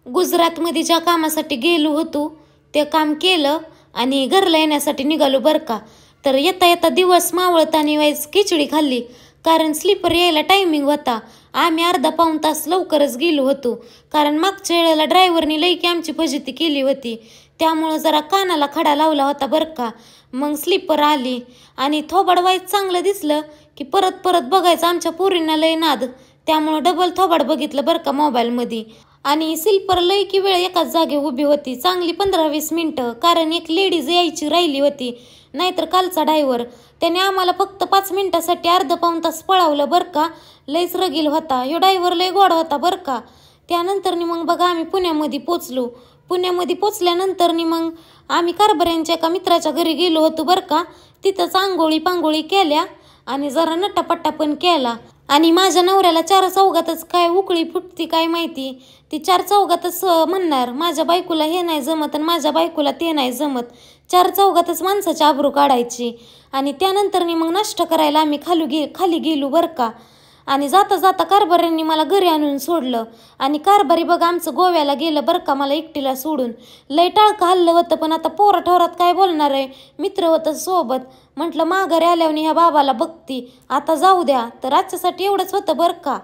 गुजरातमध्ये ज्या कामासाठी गेलो होतो ते काम केलं आणि घरला येण्यासाठी निघालो बरं का. तर येता येता दिवस मावळताना वेळेस खिचडी खाल्ली, कारण स्लीपर यायला टायमिंग होता. आम्ही अर्धा पाऊण तास लवकरच गेलो होतो, कारण मागच्या वेळेला ड्रायव्हरनी लई की आमची फजिती केली होती. त्यामुळं जरा कानाला खडा लावला होता बरं का. मग स्लीपर आली आणि थोबाड वाईज चांगलं दिसलं की परत परत बघायचं. आमच्या पोरींना लई नाद, त्यामुळं डबल थोबाड बघितलं बरं का मोबाईलमध्ये. आणि स्लीपर लई की वेळ एकाच जागे उभी होती, चांगली 15-20 मिनटं, कारण एक लेडीज यायची राहिली होती. नाहीतर कालचा ड्रायव्हर त्याने आम्हाला फक्त 5 मिनिटासाठी अर्धा पाऊण तास पळावलं बरं का. लईच रगील होता ह्यो ड्रायव्हर, लई गोड होता बरं का. त्यानंतर मग बघा आम्ही पुण्यामध्ये पोचलो. पुण्यामध्ये पोचल्यानंतर मग आम्ही कारभाऱ्यांच्या एका मित्राच्या घरी गेलो होतो बरं का. तिथंच आंघोळी पांघोळी केल्या आणि जरा नटापट्टा पण केला. आणि माझ्या नवऱ्याला 4 चौघातच काय उकळी फुटती काय माहिती, ती 4 चौघातच म्हणणार माझ्या बायकोला हे नाही जमत आणि माझ्या बायकोला ते नाही जमत. 4 चौघातच माणसाची आबरू काढायची. आणि त्यानंतर मग नाश्ता करायला आम्ही खाली गेलो बरं का. आणि जाता जाता कारभाऱ्यांनी मला घरी आणून सोडलं. आणि कारभारी बघा आमचं गोव्याला गेलं बरं का, मला एकटीला सोडून. लय टाळकं हल्लं होतं, पण आता पोरा ठोरात काय बोलणार आहे, मित्र होतं सोबत. म्हटलं माघारी आल्यावर ह्या बाबाला बघती, आता जाऊ द्या. तर आजच्यासाठी एवढंच होतं बरं का.